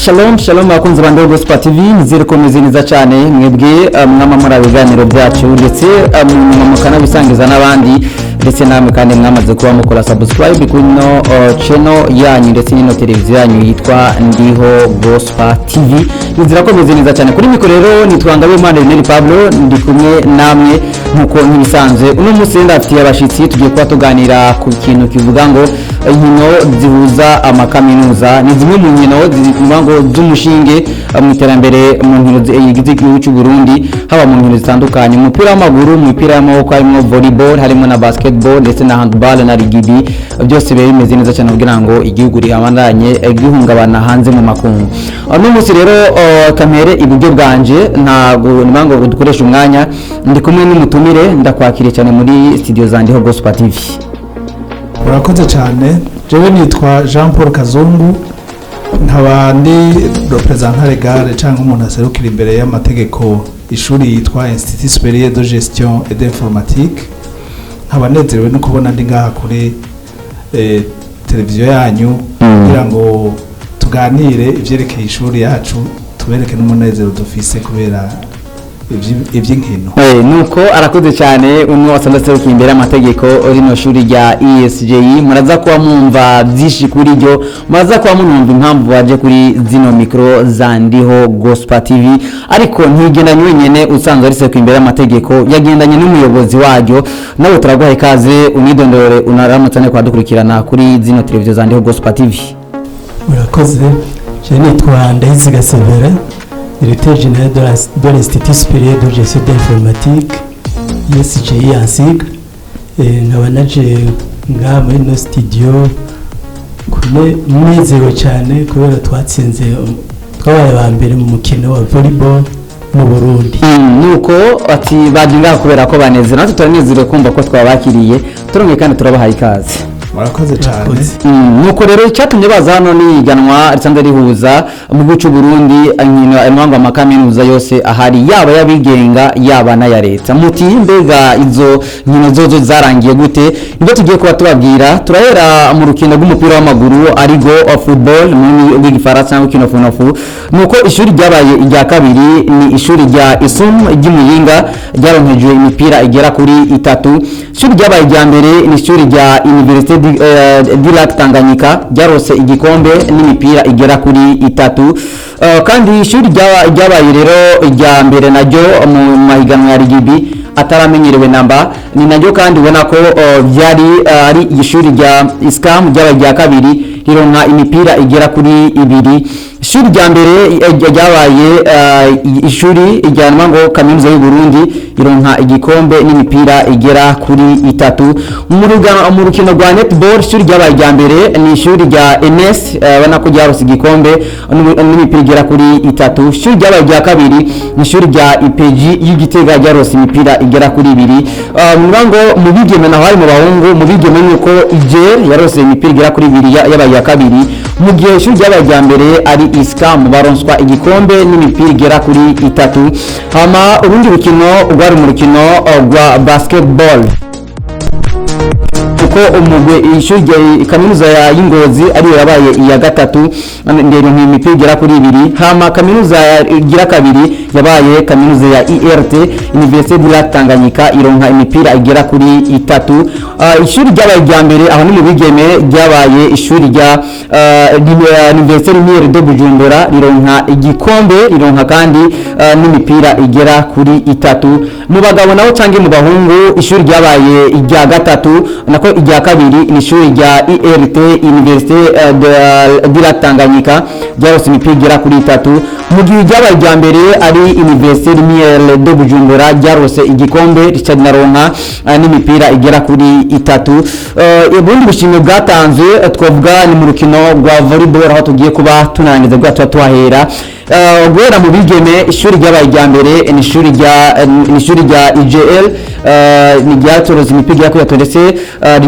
Shalom shalom abakunzi ba Ndego Gospel TV nizere ko meze neza cyane mwebwe mwama muri abiganiro byacu ndetse mukana bisangiza n'abandi ndetse namwe kandi mwamaze kuba mukora subscribe kuri no channel yanyu ndetse n'ino televiziyo yanyu yitwa Ndiho Gospel TV nizera ko meze neza cyane kuri mikoro rero nitwangabe Imana Neri Pablo ndi kumwe namwe nkuko ntibisanzwe uno munsi ndafitiye abashitsi tugiye kuba tuganira ku kintu kivuga ngo inkino zihuza amakaminuza ni zimwe mu nkino zivuga ngo z'umushinge mu iterambere mu nkino yigize igihugu cy'u Burundi haba mu nkino zitandukanye umupira w'amaguru umupira w'amaboko harimo volleyball harimo na basketball ndetse na handball na rugby byose biri bimeze neza cyane kugira ngo igihugu rihabandanye gihungabana hanze mu makungu uno munsi rero kamere iburyo bwanje ntago nibango dukoresha umwanya ndi kumwe n'umutumire ndakwakiriye cyane muri studio za Ndiho Gospel TV. Murakoze cyane jewe nitwa Jean Paul Kazungu nkaba ndi representant legal cyangwa umuntu aserukira imbere y'amategeko ishuri yitwa Institut Supérieur de Gestion et d'Informatique nkaba nezerewe no kubona ndi ngaha kuri televiziyo yanyu kugira ngo tuganire ivyerekeye ishuri yacu tubereke n'umunezero dufise kubera iby'inkino nuko arakoze cyane uno wasandase imbere y'amategeko rino shuri rya ESJI muraza kuba mwumva byinshi kuri ryo muraza kuba mwumva impamvu baje kuri zino mikro za Ndiho Gospel TV ariko ntigendanye wenyene usanzwe ari seko imbere y'amategeko yagendanye n'umuyobozi waryo nawe turaguha ikaze unidondore unaramutane kwa dukurikirana kuri zino televiziyo za Ndiho Gospel TV. Murakoze je nitwa Ndayiziga Severa directeur général de l'Institut Supérieur de Gestion d'Informatique ESJI en sigle nkaba naje ngaha muri no studio kunezerewe cyane kubera twatsinze twabaye aba mbere mu mukino wa volleyball mu Burundi. Nuko ati badinga kubera ko banezera natwe turanezerewe kumva ko twabakiriye turongeye kandi turabahaye ikaze. Murakoze cyane. Nuko rero cyatumye baza hano niganwa risanzwe rihuza mu gihugu cy'u Burundi inkino amangwa amakaminuza yose ahari yaba yabigenga yaba na ya leta muti mbega izo nkino zozo zarangiye gute ibyo tugiye kuba tubabwira turahera mu rukino rw'umupira w'amaguru arigo football mu bw'igifaransa cyangwa kino funafu nuko ishuri ryabaye irya kabiri ni ishuri rya Isum ry'Imuyinga ryaronkeje imipira igera kuri 3 ishuri ryabaye irya mbere ni ishuri rya Université Dilac Tanganyika ryarose igikombe n'imipira igera kuri 3 kandi ishuri ryabaye rero irya mbere naryo mu mahiganwa ya rugby ataramenyerewe namba ni naryo kandi ubona ko byari ari ishuri rya Iskam ryabaye irya kabiri rironka imipira igera kuri 2 ishuri rya mbere ryabaye ishuri ijyanwa ngo kaminuza y'u Burundi ironka igikombe n'imipira igera kuri 3 mu rukino rwa netball ishuri ryabaye rya mbere ni ishuri rya NS bana ko ryarose igikombe n'imipira igera kuri 3 ishuri ryabaye rya kabiri ni ishuri rya IPG y'Igitega ryarose imipira igera kuri 2 ngo mu bigeme naho hari mu bahungu mu bigeme nuko IJR yarose imipira igera kuri 2 yabaye ya kabiri mu gihe ishuri ryabaye rya mbere ari Iskam baronswa igikombe n'imipira igera kuri 3 hama urundi rukino rwari mu rukino rwa basketball uko umugwe ishuri kaminuza ya Ingozi ariyo yabaye iya gatatu ndero nk'imipira igera kuri 2 hama kaminuza igira kabiri yabaye kaminuza ya IRT Université Dilac Tanganyika ironka imipira igera kuri 3 ishuri ryabaye rya mbere aho ni mu bigeme ryabaye ishuri rya Université Lumière de Bujumbura rironka igikombe rironka kandi n'imipira igera kuri 3 mu bagabo naho cange mu bahungu ishuri ryabaye irya gatatu nako irya kabiri ni ishuri rya IRT Université Dilac Tanganyika ryarose imipira igera kuri 3 mu gihe ryabaye rya mbere ari Université Lumière de Bujumbura ryarose igikombe ricanaronka n'imipira igera kuri 3 ubundi bushimwe bwatanzwe twavuga ni mu rukino rwa volleyball aho tugiye kuba tunangiza bwa tuhahera guhera mu bigeme ishuri ryabaye rya mbere ni ishuri rya IGL ni ryatoroza imipira igera kuri 3 ndetse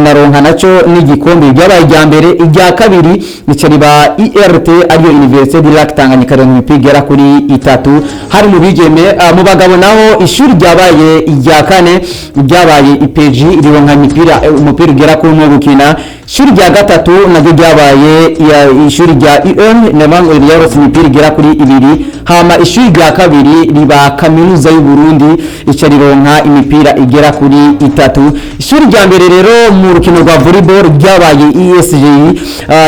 banaronka naco n'igikombe ryabaye irya mbere irya kabiri rica riba IRT ariyo Université du Lac Tanganyika ronka imipira igera kuri 3 hari mu bigeme mu bagabo naho ishuri ryabaye irya kane ryabaye IPG rironka umupira ugera kuri umwe gukina ishuri rya gatatu naryo ryabaye ishuri rya UN nabango ryaronse imipira igera kuri 2 hama ishuri rya kabiri riba kaminuza y'u Burundi ica rironka imipira igera kuri 3 ishuri rya mbere rero mu rukino rwa volleyball ryabaye ISGI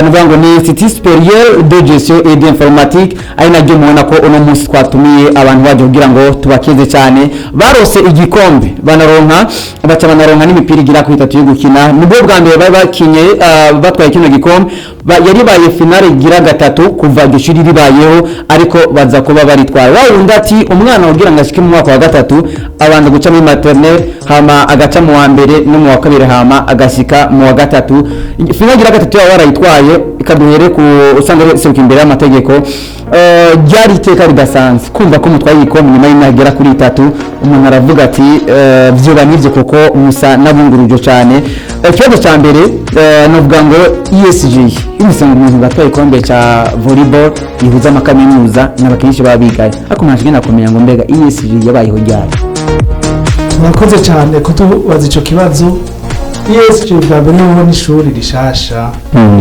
nabango ni Institut Supérieur de Gestion et d'Informatique ari naryo mubona ko uno munsi twatumiye abantu baje kugira ngo tubakeze cyane barose igikombe banaronka n'imipira igera kuri 3 yo gukina nibwo bwa mbere bari bakinye batwaye kino gikombe yari baye finale igira gatatu kuva iryo shuri ribayeho ariko baza kuba baritwaye wawundi ati umwana ugira ngo ashike mu mwaka wa gatatu abanza guca muri maternelle hama agaca mu wa mbere no mu wa kabiri hama agashyika mu wa gatatu finale igira gatatu yaba warayitwaye ikaduhere ku usanga seruka imbere y'amategeko ryari iteka ridasanzwe kumva ko mutwaye igikombe nyuma y'imyaka igera kuri 3 umuntu aravuga ati vyoba nivyo koko musa nabungurujo cyane ikibazo cya mbere novuga ngo ESG imisanga umuntu gatwaye igikombe cya volleyball ihuza amakaminuza n'abakinisha babigaye ariko mwaje nakomenya ngo mbega ESG yabayeho ryari. murakoze cyane kutubaza ico kibazo. ESG bwa mbere ni ishuri rishasha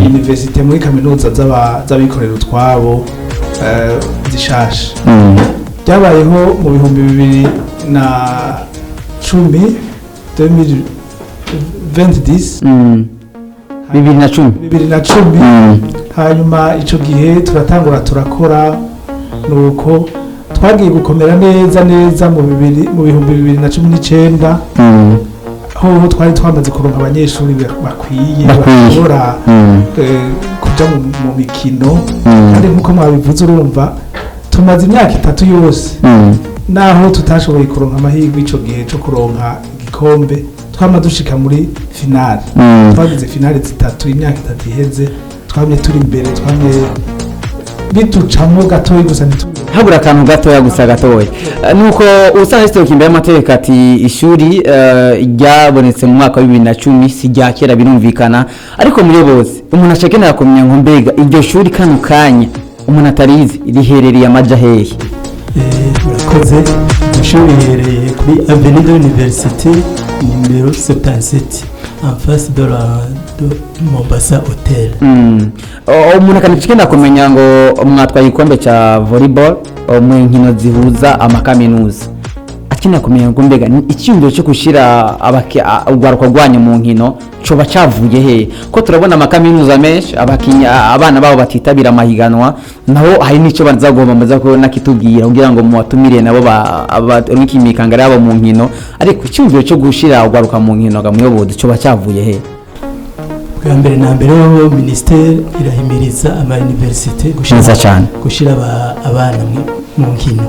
universite muri kaminuza z'abikorera utwabo zishasha byabayeho mu bihumbi 2010 hanyuma ico gihe turatangura turakora nuko twagiye gukomera neza mu bihumbi 2019 aho twari twamaze kuronka abanyeshuri bakwiye bashobora kuja mu mikino kandi nkuko mwabivuze urumva tumaze imyaka 3 yose naho tutashoboye kuronka amahirwe ico gihe cyo kuronka igikombe twama dushika muri finale twagize finale 3 imyaka 3 iheze twamye turi imbere twamye bitucamo gatoyi gusa habura akantu gatoya gusa gatoya nuko usanga historique imbere y'amategeko ati ishuri ryabonetse mu mwaka wa 2010 si rya kera birumvikana ariko muyobozi umuntu acekenera kumenya ngo mbega iryo shuri kano kanya umuntu atarizi riherereye amaja hehe. Urakoze ishuri riherereye kuri Avenue de l'Université numero 77 en face de Mombasa Hotel. Umuntu akanishikenda kumenya ngo mwatwaye igikombe cya volleyball mu nkino zihuza amakaminuza akeneye kumenya ngo mbega icyumviro cyo gushira urwaruko rwanyu mu nkino coba cavuye he ko turabona amakaminuza menshi abana babo batitabira amahiganwa naho hari nico bazagomba maza ko nakitubwira kugira ngo muwatumire nabo abikimikangara yabo mu nkino ariko icyumviro cyo gushira urwaruka mu nkino gamuyobozi coba cavuye he. Bwa mbere na mbere ministere irahimiriza ama université gushira abana mu nkino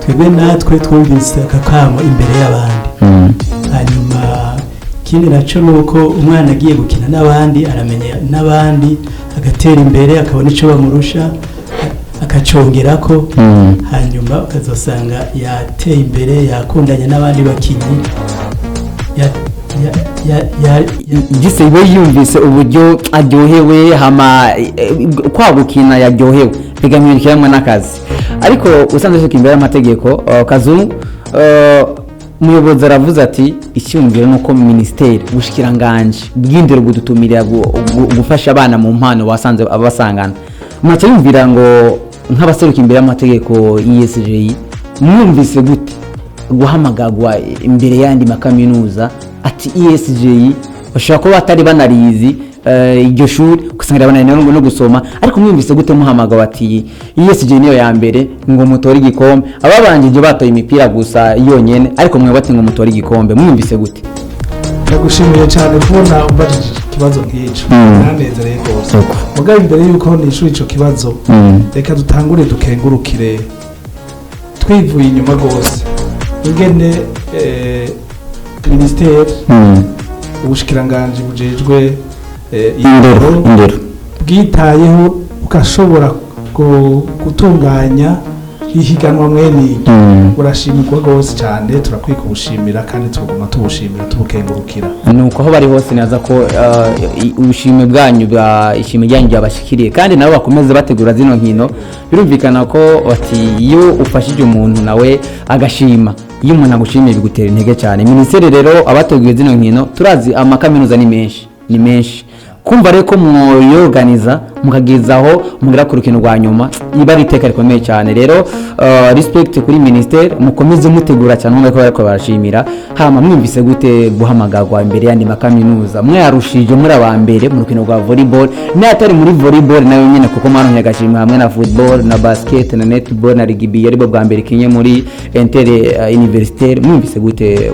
twebwe natwe twumvise akakamo imbere y'abandi hanyuma kindi naco nuko umwana agiye gukina n'abandi aramenya n'abandi agatera imbere akabona ico bamurusha akacongerako hanyuma ukazosanga yateye imbere yakundanye n'abandi bakinyi gise ibo yumvise uburyo aryohewe hama kwa gukina yaryohewe bigamwirikiramo n'akazi ariko usanzwe cyo imbere y'amategeko Kazungu umuyobozi aravuze ati icyumviro nuko ministeri gushikiranganje bw'indero gudutumirira gufasha abana mu mpano basanze abasangana munaca yumvira ngo nk'abaseruka imbere y'amategeko ESG mwumvise gute guhamagagwa imbere y'andi makaminuza ati ESG bashaka ko batari banarizi iryo shuri kusanga bananiwe no gusoma ariko mwumvise gute muhamagagwa ati ESG niyo ya mbere ngo mutore igikombe ababanjije batoye imipira gusa yonyene ariko mwe bati ngo mutore igikombe mwumvise gute. Ndagushimiye cyane kubona ubajije ikibazo nk'ico nanezereye rwose mugabe imbere yuko nishuri ico kibazo reka dutangure dukengurukire twivuye inyuma rwose ingene ministeri ubushikiranganje bujejwe indero bwitayeho ukashobora gutunganya ihiganwa mwene urashimirwa rwose cyane turakwiye kubushimira kandi tuguma tubushimira tubukengurukira nuko aho bari hose naza ko ubushime bwanyu ishime ryanyu byabashikiriye kandi nabo bakomeze bategura zino nkino birumvikana ko bati iyo ufashije umuntu nawe agashima iyo umuntu agushimiye bigutera intege cyane minisiteri rero abateguye zino nkino turazi amakaminuza ni menshi kumva rero ko mwoyorganiza mukagezaho mugira ku rukino rwa nyuma iba ari iteka rikomeye cyane rero respect kuri ministeri mukomeze mutegura cyane nk'uko bariko barashimira hama mwumvise gute guhamagarwa imbere yandi makaminuza mwarushije muri abambere mu rukino rwa volleyball n'atari muri volleyball nayo nyene kuko mwaronye agashimwe hamwe na football na basket na netball na rugby yari bo bwa mbere kinye muri inter universitaire mwumvise gute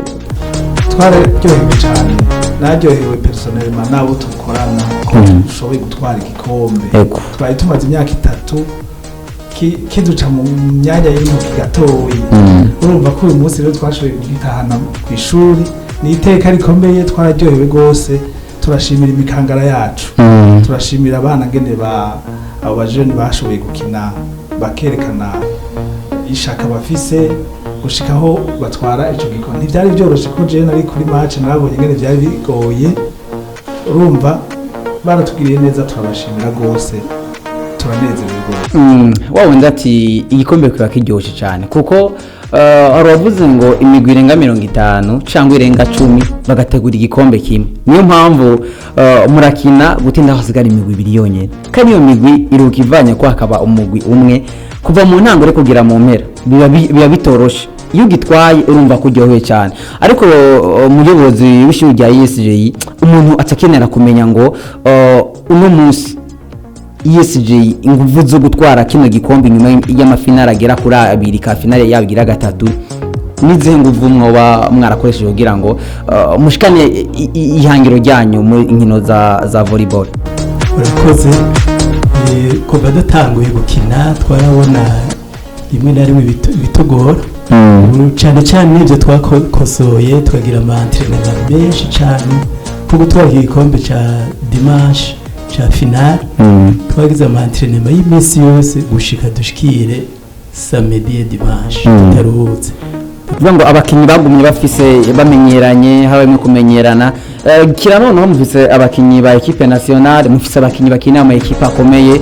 twararyohewe cyane naryohewe personnellement nabo tukorana ko dushoboye gutwara igikombe twari tumaze imyaka 3 kiduca mu myanya y'intoki gatoyi urumva ko uyu munsi rero twashoboye kugitahana ku ishuri ni iteka rikomeye twararyohewe rwose turashimira imikangara yacu turashimira abana ngene abo bajeni bashoboye gukina bakerekana ishaka bafise gushikaho batwara ico gikombe ntivyari byoroshe ko je nari kuri match nabonye ngene vyari bigoye urumva baratugiriye neza turabashimira rwose turanezerewe rwose wawe ndati igikombe kiba kiryoshe cyane kuko aravuze ngo imigwi irenga 50 cyangwa irenga 10 bagategura igikombe kimwe niyo mpamvu murakina gutinda hasigara imigwi ibiri yonyene kandi iyo migwi iruka ivanye ko hakaba umugwi umwe kuva mu ntango rero kugira mu mpera biba bitoroshe iyo gitwaye urumva kuryoheye cyane ariko umuyobozi w'ishuri rya ESJ umuntu atakenera kumenya ngo uno munsi ESJ inguvu zo gutwara kino gikombe nyuma y'amafinale agera kuri abiri ka finale yabigira gatatu nize nguvu mwoba mwarakoresheje kugira ngo mushikane ihangiro ryanyu mu inkino za volleyball urakoze kuva dutanguye gukina twarabona rimwe na rimwe bitugora cyane cyane n'ibyo twakosoye tukagira ama-entraînement menshi cyane ko gutwara igikombe cya dimanche cya finale twagize ama-entraînement y'iminsi yose gushika dushikire samedi et dimanche tutaruhutse kuvuga ngo abakinyi bagumye bafise bamenyeranye habaye kumenyerana kira noneho mufise abakinyi ba equipe nationale mufise abakinyi bakina ama equipe akomeye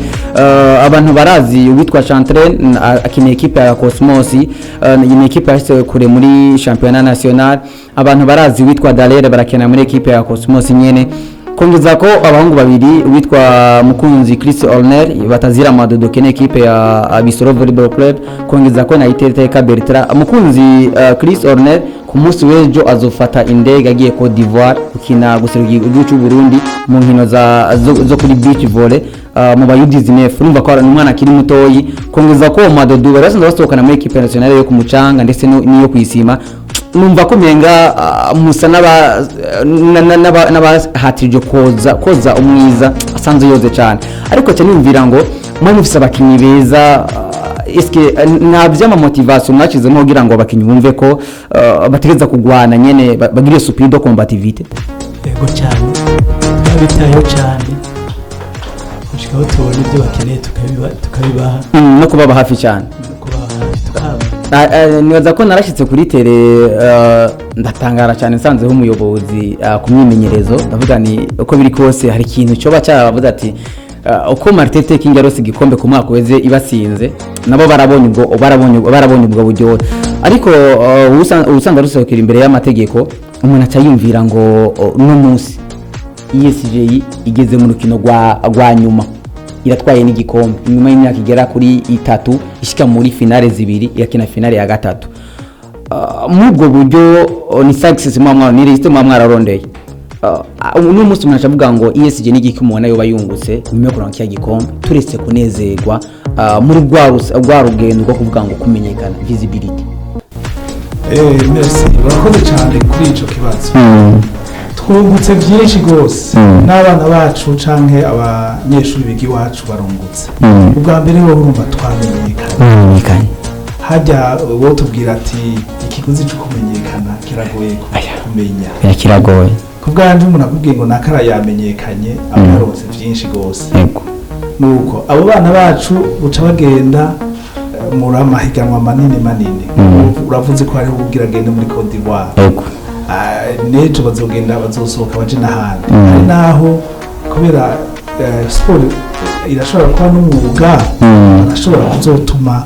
abantu barazi witwa Chantrain akina equipe ya Cosmos ni equipe yashyize kure muri championnat national abantu barazi witwa Dalere barakina muri equipe ya Cosmos nyene kongeza ko abahungu babiri witwa Mukunzi Chris Orner batazira Madodo kene equipe ya Abisoro Volleyball Club kongeza ko na Iteka Bertrand Mukunzi Chris Orner ku munsi w'ejo azofata indege agiye Cote d'Ivoire ukina guseruka igihugu cy'u Burundi mu nkino zo kuri beach volley mu bayudizinef urumva ko ari umwana akiri mutoyi kongeza ko Madodo barasanzwe basohokana muri equipe nationale yo ku mucanga ndetse niyo kwisima numva ko menga musa n'abahatirije koza umwiza asanzwe yoze cyane ariko cyane numvira ngo mwe mufise abakinyi beza eske ntavyama motivation mwakizemo kugira ngo abakinyi bumve ko bategeza kugwana nyene bagire superior de combativité yego cyane twabitayeho cyane gushikaho tubona ibyo bakeneye tukabibaha no kubaba hafi cyane nibaza ko narashitse kuri tele ndatangara cyane nsanzeho umuyobozi ku myimenyerezo ndavuga ni uko biri kose hari ikintu cyoba cyabavuze ati uko Martin King yarose igikombe ku mwaka weze ibasinze nabo barabonye ubwo buryo ariko usanga rusohokera imbere y'amategeko umuntu acayumvira ngo no munsi ESJ igeze mu rukino rwa nyuma iratwaye n'igikombe nyuma y'imyaka igera kuri 3 ishika muri finale zibiri yakina finale ya gatatu mubwo buryo ni success mwamwara ni liste mwamwara rondeye uno munsi umuntu avuga ngo ESG n'igiki umubona yoba yungutse nyuma yo kuranka igikombe turetse kunezerwa muri rwa rugendo rwo kuvuga ngo kumenyekana visibility merci barakoze cyane kuri ico kibazo twungutse byinshi gose n'abana bacu canke abanyeshuri bigi wacu barungutse ubwa mbere bo urumva twamenyekanye hajya wo tubwira ati ikiguzi cyo kumenyekana kiragoye kumenya kiragoye kubwanje umuntu akubwiye ngo nakara yamenyekanye abarose byinshi gose nuko abo bana bacu buca bagenda muri amahiganwa manini uravuze ko hariho ubugira agende muri Cote d'Ivoire yego n'ejo bazogenda bazosohoka baje n'ahandi hari naho kubera siporo irashobora kuba n'umwuga arashobora kuzotuma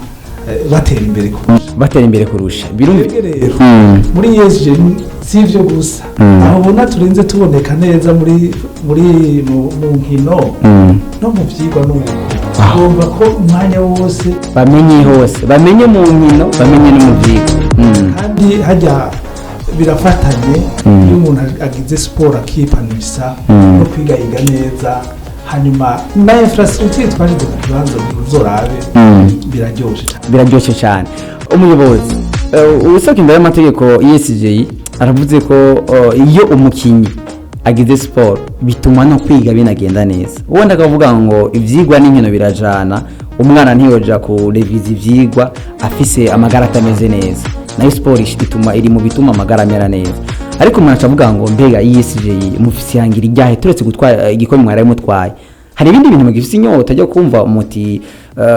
batera imbere kurusha birumvikana muri ESG si ivyo gusa aho ubona turenze tuboneka neza mu nkino no mu vyigwa ugomba ko umwanya wose bamenye mu nkino bamenye no mu vyigwa kandi hajya birafatanye iyo umuntu agize siporo akipanisa no kwiga yiga neza hanyuma na infrastructure twashyize ku kibanza uzorabe biraryoshe cyane umuyobozi usohoka imbere y'amategeko ESG aravuze ko iyo umukinnyi agize siporo bituma no kwiga binagenda neza ubundi akavuga ngo ivyigwa n'inkino birajana umwana ntiyoja kureviza ivyigwa afise amagara atameze neza nayo siporo iri mu bituma amagara amera neza ariko umuntu acavuga ngo mbega ESG mufise ihangira ijyahe turetse gutwara igikombe mwaraye mutwaye hari ibindi bintu mugifise inyota ryo kumva muti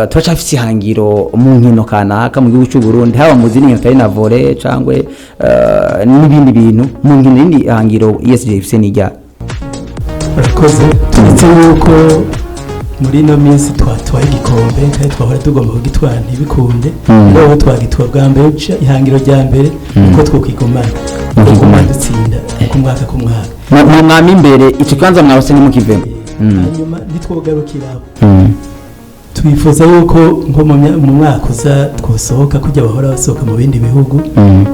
turacafise ihangiro mu nkino kanaka mu gihugu cy'u Burundi haba mu zindi nkino na volley cangwe n'ibindi bintu mu nkino n'indi ihangiro ESG ifise n'ijya urakoze turetse yuko muri no minsi twatwaye igikombe kandi twahora tugomba kugitwara ntibikunde rero twagitwa bwa mbere ihangiro rya mbere uko twokigomana dutsinda ku mwaka mu mwami imbere icyo kibanza mwabose nimukivemo hanyuma nitwogarukiraho twifuza yuko nko mu mwaka uza twosohoka kujya bahora basohoka mu bindi bihugu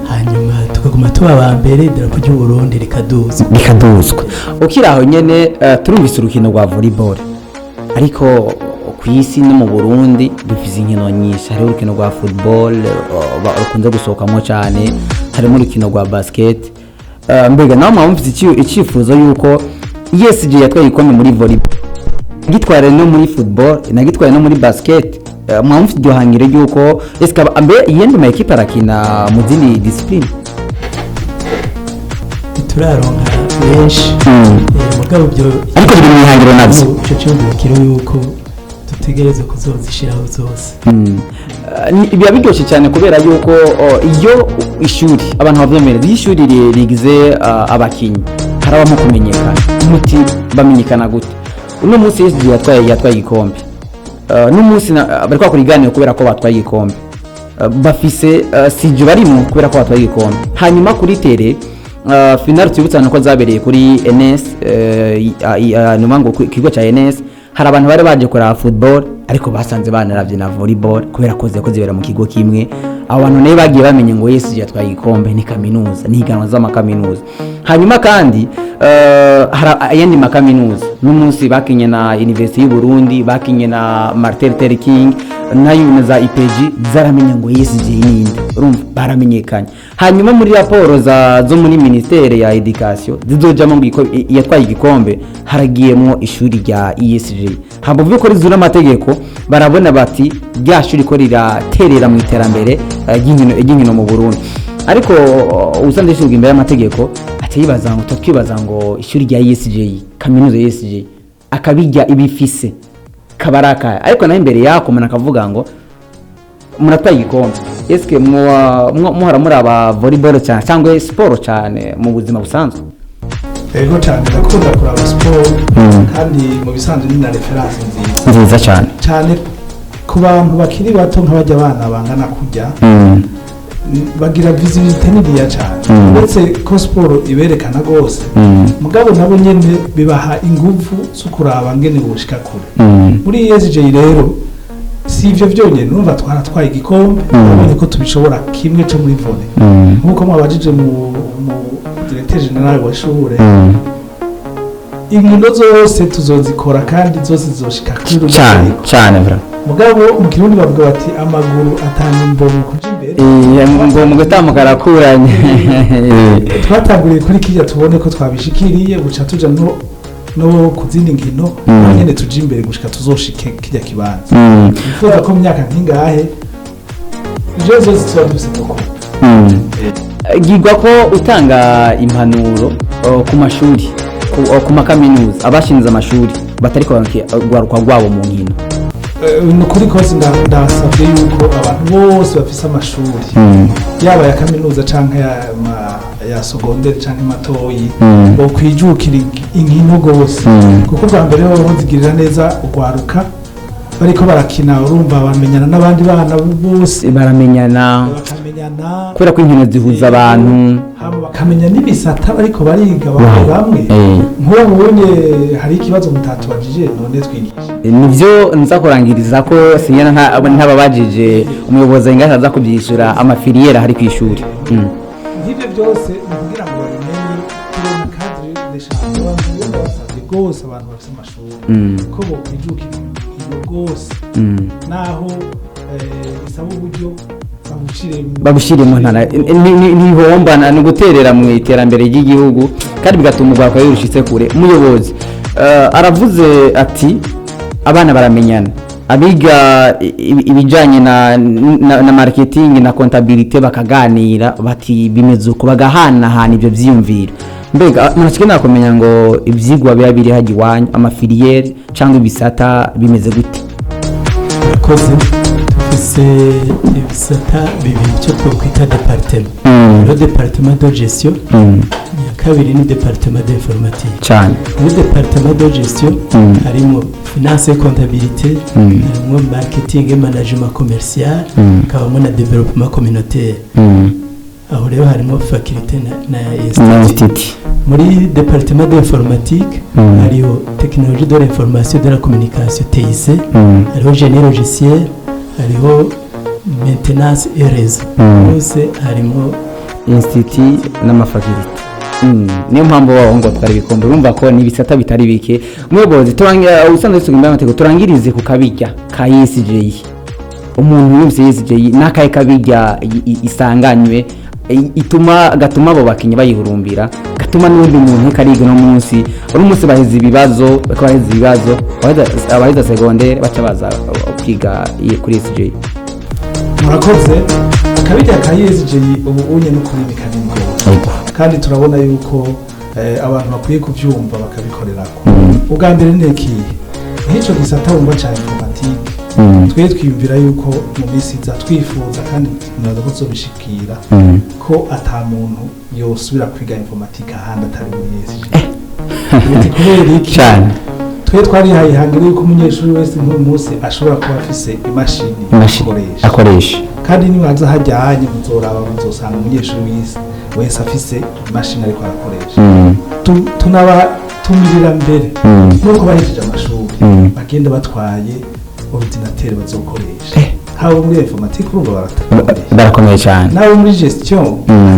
hanyuma tukaguma tuba ba mbere idarapo ry'u Burundi rikaduzwa ukiraho nyene turumvise urukino rwa volleyball ariko ku isi no mu Burundi dufise inkino nyinshi hari urukino rwa football rukunze gusohokamo cyane harimo urukino rwa basket mbega nawe mwumvise icyifuzo yuko ESG yatwaye ikombe muri volleyball gitware no muri football nagitwaye no muri basket mwumvise iryo hangire yuko eska ambe yende ma equipe arakina mu zindi discipline turaronka benshi mugabo byo ariko biri mu ihangiro navyo cyo cyumvikiro yuko tutegereze kuzozishiraho zose biba biryoshye cyane kubera yuko iyo ishuri abantu bavyemereza ishuri rigize abakinyi harabamo kumenyekana umuti bamenyekana gute uno munsi ESG yatwaye igikombe n'umunsi bari kwakora iganiro kubera ko batwaye igikombe bafise sije barimo kubera ko batwaye igikombe hanyuma kuri tele final tubutsa ko zabereye kuri NS numa ngo kigo cha NS hari abantu bari baje kora football ariko basanze banaravye na volleyball kubera ko zibera mu kigo kimwe abantu nayo bagiye bamenye ngo ESG yatwaye igikombe ni kaminuza ni higanwa z'amakaminuza hanyuma kandi hari ayandi makaminuza n'umunsi bakinye na University y'u Burundi bakinye na Martin Luther King nayo za IPG zaramenye ngo ESG ninde urumva baramenyekanye hanyuma muri raporo zo muri ministere ya education zizojamo ngo yatwaye igikombe haragiyemo ishuri rya ESG habo vuko rizuna amategeko barabona bati rya shuri ko riraterera mu iterambere ry'inkino mu Burundi ariko usande shuri imbere y'amategeko atibaza ngo twibaza ngo ishuri rya ESG kaminuza ESG akabijya ibifise kabaraka ariko na imbere yako mana kavuga ngo muratwaye igikombe eske muhora muri aba volleyball cyane cyangwa sport cyane mu buzima busanzwe ego cyane ndakunda kuraba sport kandi mu bisanzwe ni na reference nziza cyane ku bantu bakiri bato nk'abajya abana bangana kujya bagira visibility niniya cyane ndetse ko sport iberekana gose mugabo nabo nyene bibaha ingufu zo kuraba ngene bushika kure muri ESG rero si ivyo byonyene numva twaratwaye igikombe nabonye ko tubishobora kimwe cyo muri volley nkuko mwabajije mu directeur general wa shure inkino zose tuzozikora kandi zose zizoshika kuri cyane bra mugabo mu kirundi bavuga bati amaguru atanga imbomu kuja imbere ngo mu gutamuka arakuranye twatanguriye kuri kijya tubone ko twabishikiriye buca tuja no kuzindi nkino nyene tuje imbere gushika tuzoshike kijya kibanza ifuza ko myaka nkingahe jezo zitwaduse koko gigwa ko utanga impanuro ku mashuri ku makaminuza abashinze amashuri batariko gwaruka gwabo mu nkino ni ukuri kose ndasabye yuko abantu bose bafise amashuri yaba ya kaminuza canke ya sogonderi canke matoyi bo kwijukira inkino gose kuko bwa mbere ho zigirira neza urwaruka bariko barakina urumva bamenyana n'abandi bana bose baramenyana kubera ko inkino zihuza abantu bakamenya n'ibisata bariko bariga bamwe nk'ubunye hari ikibazo mutatubajije none twigisha nivyo nza kurangiriza ko sinyana ntababajije umuyobozi ingana aza kubyishura amafiliyera hari ku ishuri nk'ibyo byose kugira ngo bamenye kuri mu cadre d'eshanje basabye gose abantu bafite amashuri ko bo kwijukira iyo gose naho bisaba uburyo babushire mu ntara nihomba no guterera mu iterambere ry'igihugu kandi bigatuma ubwako yurushitse kure umuyobozi aravuze ati abana baramenyana abiga ibijanye na marketing na comptabilité bakaganira bati bimeze uko bagahanahana ibyo vyiyumvira mbega murashikena kumenya ngo ivyigwa biba biri haji wanyu amafiliere cyangwa ibisata bimeze gute koze c'est ibisata bibiri cyo twokwita département le département de gestion ya kabiri ni département d'informatique cyane le département de gestion harimo finance et comptabilité harimo marketing et management commercial kabamo na développement communautaire aho rero harimo faculté na institut muri département d'informatique hariho technologie de l'information de la communication TIC hariho génie logiciel hariho maintenance et réseau bose harimo institut n'amafaculté niyo mpamvu waho ngo twari bikombe urumva ko ni bisata bitari bike umuyobozi turangira usanzwe tugimba amateko turangirize ku kabijya ka ESJ umuntu wese ESJ nakaye kabijya isanganywe gatuma abo bakinyi bayihurumbira gatuma n'undi muntu kariga no munsi uri munsi baheze ibibazo abaheza secondaire baca baza kwiga kuri ESJ murakoze akabijya ka ESJ ubu unye no kurimika n'ingo kandi turabona yuko abantu bakwiye kubyumva bakabikorerako ubwa mbere nekiye nk'icyo gisata wumva cyane informatique twe twiyumvira yuko mu minsi iza twifuza kandi tunaza ko tuzobishikira ko ata muntu yosubira kwiga informatique ahandi atari muri ESG kubera iki cyane twe twarihaye hangira yuko umunyeshuri wese nk'uyu munsi ashobora kuba afise imashini akoresha kandi nibaza hajyanye muzoraba muzosanga umunyeshuri wese afise imashini ariko arakoresha tunabatumira mbere nuko bahejeje amashuri bagenda batwaye ordinateur bazokoresha haba muri informatique urumva barakomeye cyane nawe muri gestion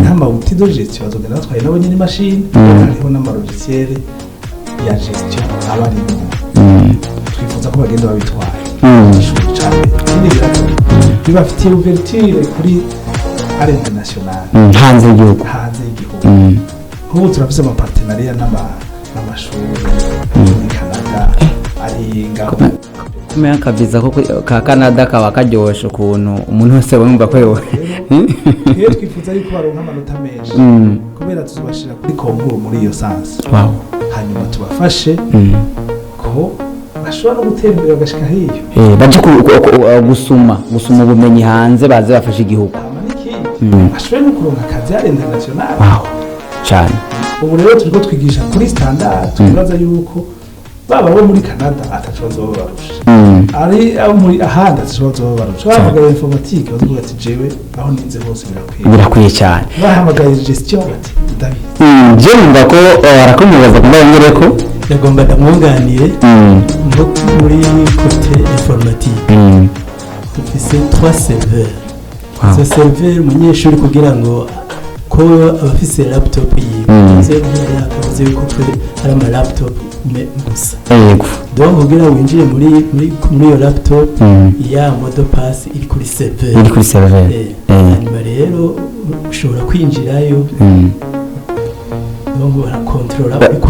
nta outil de gestion bazogenda batwaye nabo nyine imashini hariho n'amarogiciel ya gestion abarimo twifuza ko bagenda babitwaye ishuri cyane bibafitiye ouverture kuri ari international hanze y'igihugu nk'ubu turafise amapartenariat n'amashuri muri Canada ari ngaho kumenya kabiza ko ka Canada kaba karyoshe ukuntu umuntu wese bumva ko yewe iyo twifuza ariko baronka amanota menshi kubera tuzobashira kuri concours muri iyo sansi hanyuma tubafashe ko bashobora no gutera imbere bagashika hiyo baje gusuma ubumenyi hanze baze bafashe igihugu ashobora no kuronka akazi ari international cyane ubu rero turiko twigisha kuri standard tubaza yuko baba bo muri Canada atacozo barusha ari muri ahandi atacozo barusha bahamagaye informatique bavuga ati jewe aho ninze hose birakwiye cyane bahamagaye gestion ati ndabizi je numva ko arakomubaza kumbayongere ko yagomba ndamwunganire muri côté informatique dufise 3 serveurs ce serveur umunyeshuri kugira ngo ko abafise laptop yize akavuze yuko ari ama laptop gusa donc kugira winjire muri iyo laptop ya mode pass iri kuri server hanyuma rero ushobora kwinjirayo donc arakontrola uko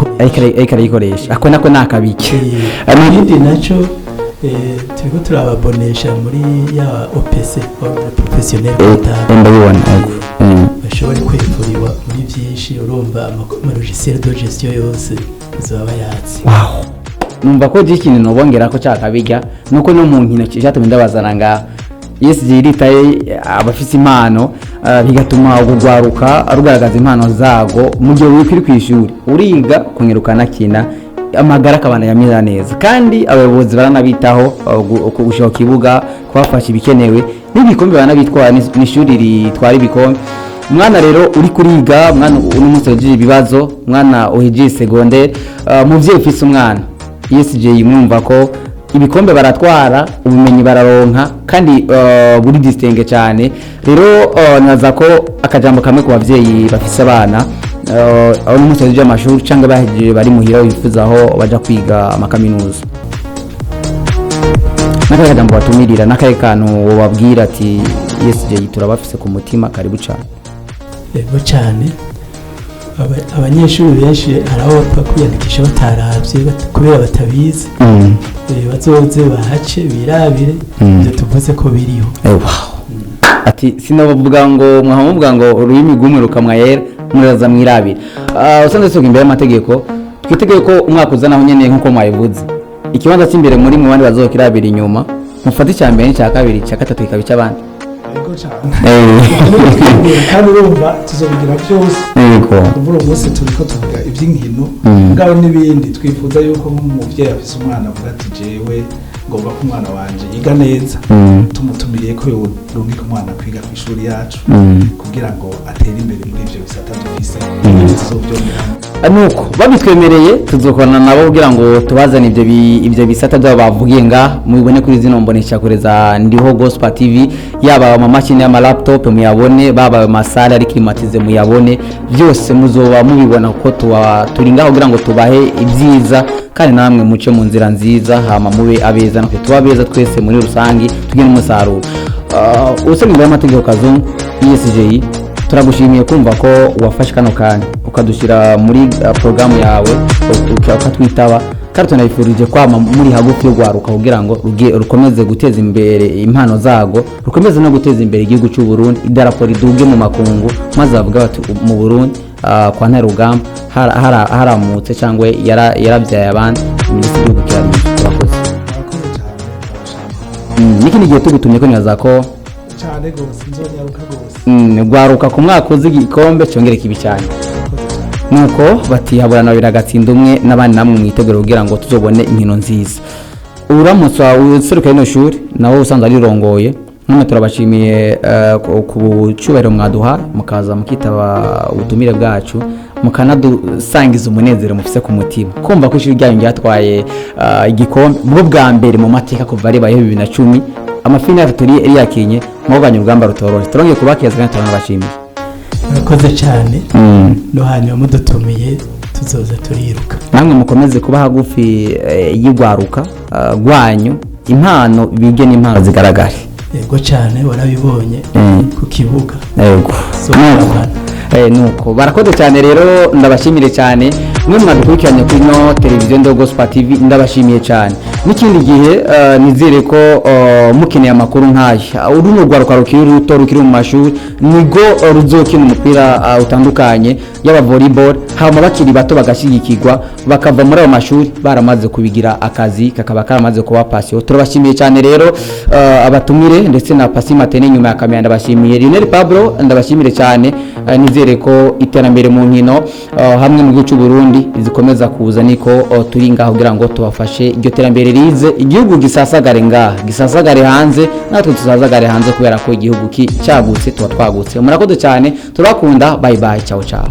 arayikoresha ako nako nakabike ibindi nacyo turiko turababonesha muri ya OPC professionnel ndabibona bashobora kwivuriwa muri byinshi urumva ama logiciel de gestion yose zaba yatsi numva ko ikintu nobongera ko cyakabijya nuko no mu nkino cyatumye ndabazana ngaha ESG iritaye abafite impano bigatuma ugwaruka rugaragaza impano zago mu gihe wikiri kwishuri uriga kunyirukana kina amagara akabana yamira neza kandi abayobozi baranabitaho gushaka kibuga kwafasha ibikenewe n'ibikombe banabitwara n'ishuri ritwara ibikombe mwana rero uri kuriga mwana uri musoje ibibazo mwana uhije secondaire muvye ufise umwana ESG mwumva ko ibikombe baratwara ubumenyi bararonka kandi buri distingue cyane rero naza ko akajambo kamwe ku bavyeyi bafise abana aho n'umusoje amashuri cyangwa bahije bari muhira bifuza aho baja kwiga amakaminuza nakajambo batumirira nakaye kantu wababwira ati ESG turabafise ku mutima karibu cyane yego cyane abanyeshuri benshi haraho bapfa kwiyandikisha bataravye kubera batabizi bazoze bahace birabire ibyo tuvuze ko biriho ati sinavuga ngo mwamuvuga ngo ururimi rw'umwe rukamwayera muraza mwirabire usanze soga imbere y'amategeko twitegeye ko umwaka uzanaho nyene nkuko mwayivuze ikibanza cy'imbere muri mu bandi bazokirabira inyuma mufata icyambere n'icya kabiri cya gatatu ikaba icy'abandi yego cyane kandi urumva tuzobigira byose yego kuvuga umunsi turiko tuvuga iby'inkino ngabo n'ibindi twifuza yuko nk'umuvyeyi afise umwana avuga ati jewe ngomba ko umwana wanje yiga neza tumutumiriye ko yorungika umwana kwiga ku ishuri yacu kugira ngo atere imbere muri ivyo bisata dufise nuko babitwemereye tuzokorana nabo kugira ngo tubazane ivyo bisata byabo bavugiye nga mubibone kuri zino mbonesha kureza ndiho Gospel TV yaba ama machine y'ama laptop muyabone baba amasale ari climatize muyabone byose muzoba mubibona kuko turi ngaho kugira ngo tubahe ibyiza kandi namwe muce mu nzira nziza hama mube abeza natwe tuba beza twese muri rusangi tugire umusaruro usanga amategeko kazungu ESG turagushimiye kumva ko wafashe kano kanya ukadushira muri programu yawe ukatwitaba kandi tunayifurije kwama muri hagufi yo gwaruka kugira ngo rukomeze guteza imbere impano zago rukomeze no guteza imbere igihugu cy'u Burundi idarapo riduge mu makungu maze bavuga bati mu Burundi kwa Ntarugamba haramutse cyangwa yarabyaye abandi minisitiri w'igihugu cy'u Burundi nikindi gihe tugutumye ko nibaza ko cyane gose nzonyaruka gose gwaruka ku mwaka uzi igikombe cyongere kibi cyane nuko batihaburana biragatsinda umwe n'abandi namwe mwitegura kugira ngo tuzobone inkino nziza uramutse useruka ino shuri nawo usanzwe ari rongoye none turabashimiye ku cyubahiro mwaduha mukaza mukitaba ubutumire bwacu mukanadusangiza umunezero mufise ku mutima kumva ko ishuri ryanyu ryatwaye igikombe bwo bwa mbere mu mateka kuva ari baye 2010 amafini atatu yari yakinye mwoganye urugamba rutoroshe turongeye kubakeza kandi turabashimiye murakoze cyane no hanyuma mudutumiye tuzoza turiruka namwe mukomeze kuba hagufi y'igwaruka gwanyu impano bige n'impano zigaragara yego cyane warabibonye ku kibuga yego nuko barakoze cyane rero ndabashimire cyane mwe mwadukurikiranye kuri no televiziyo ndo Gospel TV ndabashimiye cyane n'ikindi gihe nizere ko mukeneye amakuru nk'aya uruno rwaruka rukiri ruto rukiri mu mashuri nigo ruzokina umupira utandukanye y'aba volleyball hama bakiri bato bagashigikirwa bakava muri ayo mashuri baramaze kubigira akazi kakaba karamaze kuba passion turabashimiye cyane rero abatumire ndetse na Pasi Matene nyuma ya kamera ndabashimiye Lionel Pablo ndabashimire cyane nizere ko iterambere mu nkino hamwe mu gihugu cy'u Burundi zikomeza kuza niko turi ngaho kugira ngo tubafashe iryo terambere rize igihugu gisasagare hanze natwe tusazagare hanze kubera ko igihugu cyagutse tuba twagutse murakoze cyane turakunda bye bye ciao ciao